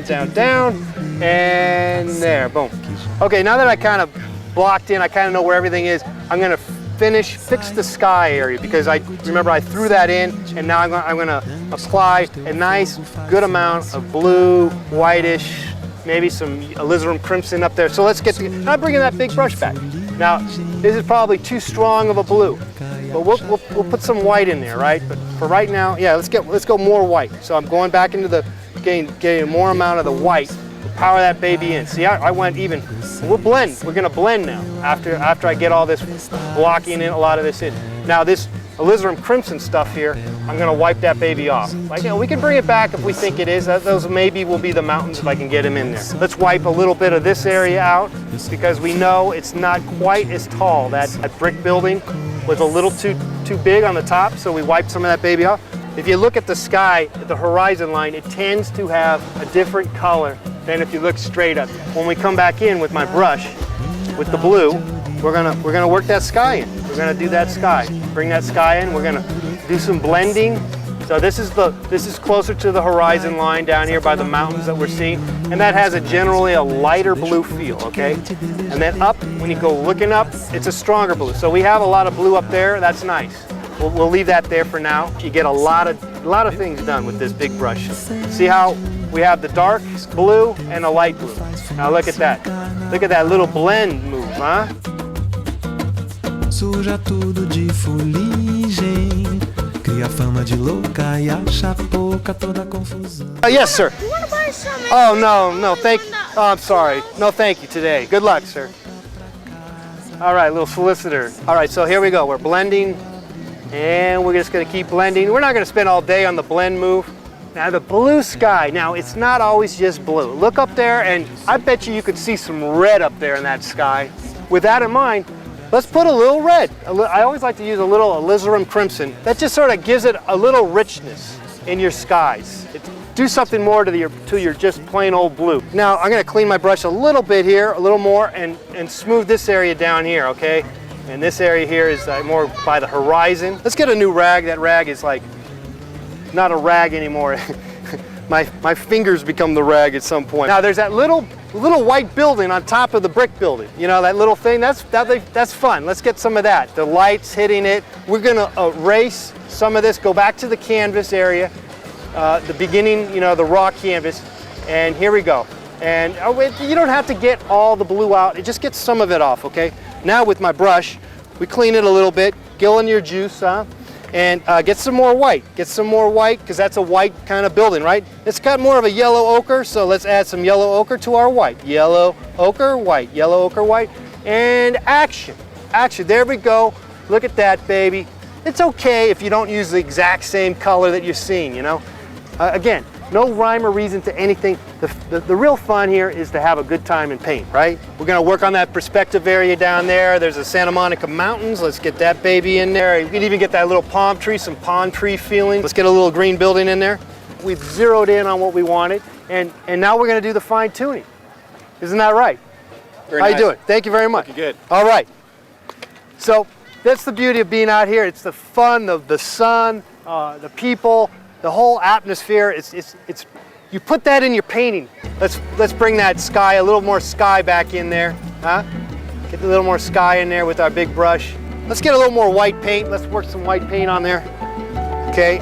down, down, down, and there, boom. Okay, now that I kind of blocked in, I kind of know where everything is, I'm gonna fix the sky area because remember I threw that in, and now I'm gonna apply a nice, good amount of blue, whitish, maybe some alizarin crimson up there. So let's get to, I'm bringing that big brush back. Now, this is probably too strong of a blue, but we'll put some white in there, right? But for right now, yeah, let's go more white. So I'm going back into the, getting more amount of the white to power that baby in. See, I went even, we're gonna blend now after I get all this blocking in, a lot of this in. Now this alizarin crimson stuff here, I'm gonna wipe that baby off. Like, you know, we can bring it back if we think it is. Those maybe will be the mountains if I can get them in there. Let's wipe a little bit of this area out because we know it's not quite as tall. That brick building was a little too big on the top, so we wiped some of that baby off. If you look at the sky, at the horizon line, it tends to have a different color than if you look straight up. When we come back in with my brush, with the blue, we're gonna work that sky in. We're gonna do that sky. Bring that sky in. We're gonna do some blending. So this is closer to the horizon line down here by the mountains that we're seeing, and that has generally a lighter blue feel, okay? And then up, when you go looking up, it's a stronger blue. So we have a lot of blue up there. That's nice. We'll leave that there for now. You get a lot of things done with this big brush. See how we have the dark blue and a light blue. Now look at that. Look at that little blend move, huh? Suja tudo de fuligem, cria fama de louca e acha pouca toda confusão. Yes, sir. You want to buy some? Oh, no, thank you. Oh, I'm sorry. No, thank you today. Good luck, sir. All right, little solicitor. All right, so here we go. We're blending, and we're just gonna keep blending. We're not gonna spend all day on the blend move. Now the blue sky, now it's not always just blue. Look up there, and I bet you could see some red up there in that sky. With that in mind, let's put a little red. I always like to use a little alizarin crimson. That just sort of gives it a little richness in your skies. Do something more to your just plain old blue. Now I'm gonna clean my brush a little bit here, a little more, and smooth this area down here, okay? And this area here is more by the horizon. Let's get a new rag. That rag is like, not a rag anymore. my fingers become the rag at some point. Now there's that little white building on top of the brick building. You know, that little thing, that's fun. Let's get some of that. The lights hitting it. We're gonna erase some of this, go back to the canvas area, the beginning, you know, the raw canvas, and here we go. And you don't have to get all the blue out, it just gets some of it off, okay? Now with my brush, we clean it a little bit, gill in your juice, huh? And get some more white. Get some more white, because that's a white kind of building, right? It's got more of a yellow ochre, so let's add some yellow ochre to our white. Yellow ochre, white, yellow ochre, white, and action. Action, there we go. Look at that, baby. It's okay if you don't use the exact same color that you're seeing, you know? Again, no rhyme or reason to anything. The real fun here is to have a good time and paint, right? We're gonna work on that perspective area down there. There's the Santa Monica Mountains. Let's get that baby in there. You can even get that little palm tree, some palm tree feeling. Let's get a little green building in there. We've zeroed in on what we wanted, and now we're gonna do the fine tuning. Isn't that right? Very How nice. you doing? Thank you very much. Looking good. All right. So that's the beauty of being out here. It's the fun of the sun, the people, the whole atmosphere. You put that in your painting. Let's bring that sky, a little more sky back in there, huh? Get a little more sky in there with our big brush. Let's get a little more white paint. Let's work some white paint on there. Okay,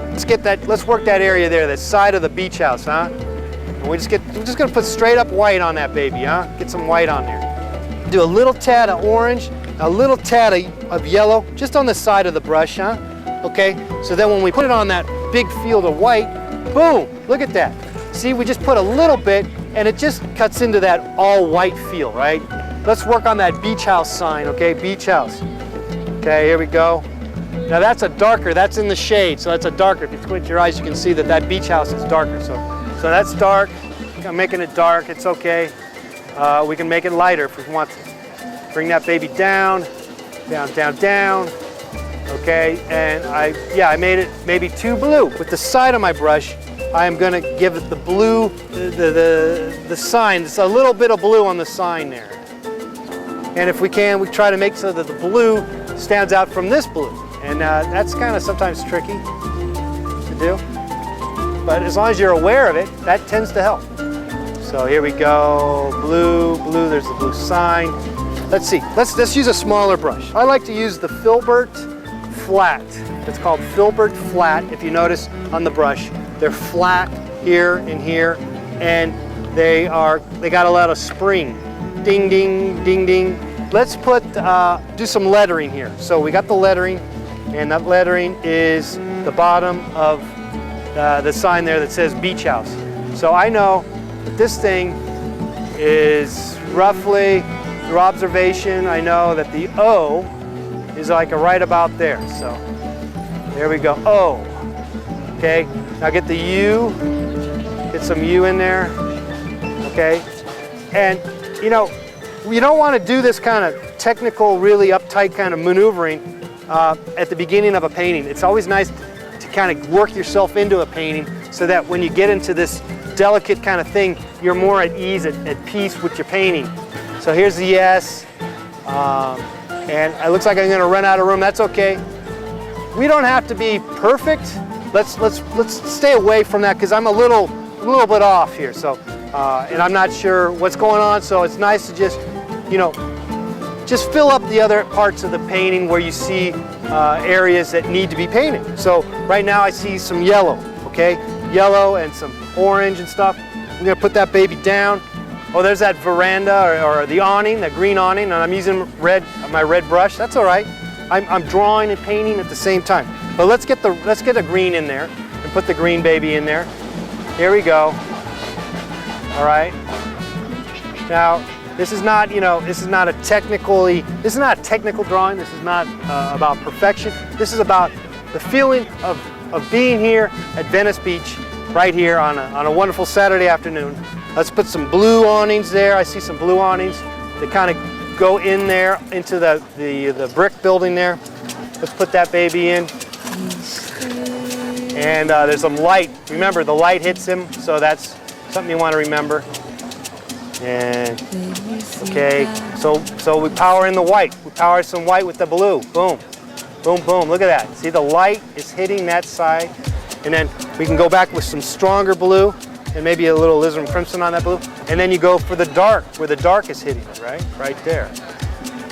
let's work that area there, that side of the beach house, huh? And we're just gonna put straight up white on that baby, huh? Get some white on there. Do a little tad of orange, a little tad of yellow, just on the side of the brush, huh? Okay, so then when we put it on that big field of white, boom, look at that. See, we just put a little bit, and it just cuts into that all white feel, right? Let's work on that beach house sign, okay? Beach house. Okay, here we go. Now that's a darker, that's in the shade, so that's a darker. If you squint your eyes, you can see that that beach house is darker. So that's dark. I'm making it dark, it's okay. We can make it lighter if we want to. Bring that baby down, down, down, down. Okay, and I made it maybe too blue. With the side of my brush, I am gonna give it the blue, the sign. It's a little bit of blue on the sign there. And if we can, we try to make so that the blue stands out from this blue. And that's kind of sometimes tricky to do. But as long as you're aware of it, that tends to help. So here we go, blue, blue, there's the blue sign. Let's see, let's use a smaller brush. I like to use the Filbert Flat. It's called Filbert Flat. If you notice on the brush, they're flat here and here, and they got a lot of spring. Ding, ding, ding, ding. Let's do some lettering here. So we got the lettering, and that lettering is the bottom of the sign there that says Beach House. So I know that this thing is roughly, through observation, I know that the O is like right about there. So there we go, O. Okay, now get the U, get some U in there, okay? And you know, you don't want to do this kind of technical, really uptight kind of maneuvering at the beginning of a painting. It's always nice to kind of work yourself into a painting so that when you get into this delicate kind of thing, you're more at ease, at peace with your painting. So here's the S, and it looks like I'm going to run out of room. That's okay. We don't have to be perfect. Let's stay away from that because I'm a little bit off here. So, and I'm not sure what's going on. So it's nice to just, you know, just fill up the other parts of the painting where you see areas that need to be painted. So right now I see some yellow, okay? Yellow and some orange and stuff. I'm gonna put that baby down. Oh, there's that veranda or the awning, that green awning, and I'm using my red brush. That's all right. I'm drawing and painting at the same time. But let's get a green in there and put the green baby in there. Here we go. All right. Now, this is not, you know, this is not a technical drawing. This is not about perfection. This is about the feeling of being here at Venice Beach, right here on a wonderful Saturday afternoon. Let's put some blue awnings there. I see some blue awnings that kind of go in there into the brick building there. Let's put that baby in. And there's some light. Remember, the light hits him, so that's something you want to remember. And okay, so we power in the white. We power some white with the blue. Boom, boom, boom. Look at that. See, the light is hitting that side, and then we can go back with some stronger blue, and maybe a little alizarin crimson on that blue, and then you go for the dark, where the dark is hitting it, right there.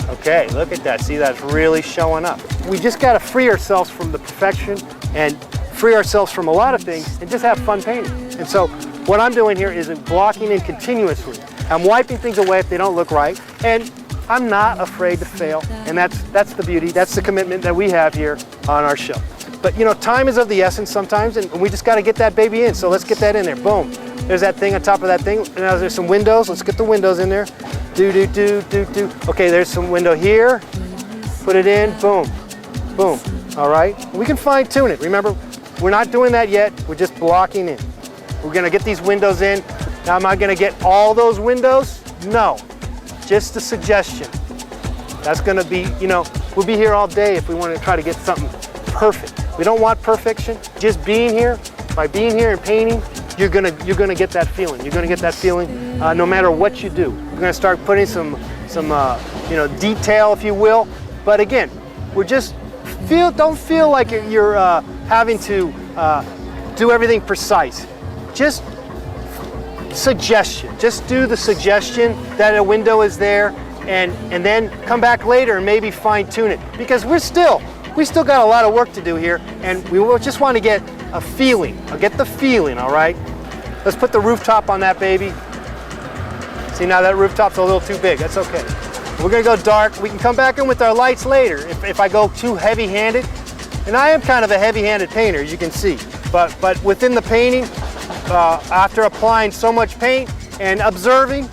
Okay, look at that. See, that's really showing up. We just got to free ourselves from the perfection and free ourselves from a lot of things and just have fun painting. And so what I'm doing here is blocking in continuously. I'm wiping things away if they don't look right, and I'm not afraid to fail. And that's the beauty, that's the commitment that we have here on our show. But you know, time is of the essence sometimes, and we just got to get that baby in. So let's get that in there. Boom. There's that thing on top of that thing. And now there's some windows. Let's get the windows in there. Do. Okay, there's some window here. Put it in. Boom. Boom. All right. We can fine tune it. Remember, we're not doing that yet. We're just blocking in. We're going to get these windows in. Now, am I going to get all those windows? No. Just a suggestion. That's going to be, you know, we'll be here all day if we want to try to get something perfect. We don't want perfection. Just being here, by being here and painting, you're gonna get that feeling. You're gonna get that feeling no matter what you do. You're gonna start putting some you know, detail, if you will. But again, we're just don't feel like you're having to do everything precise. Just suggestion. Just do the suggestion that a window is there, and then come back later and maybe fine tune it, because we still got a lot of work to do here, and we just want to get a feeling. I'll get the feeling, all right? Let's put the rooftop on that baby. See, now that rooftop's a little too big. That's okay. We're gonna go dark. We can come back in with our lights later if I go too heavy-handed. And I am kind of a heavy-handed painter, as you can see. But within the painting, after applying so much paint and observing,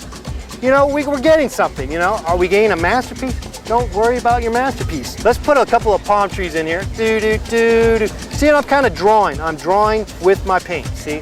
you know, we're getting something, you know? Are we getting a masterpiece? Don't worry about your masterpiece. Let's put a couple of palm trees in here. See, I'm kind of drawing. I'm drawing with my paint, see?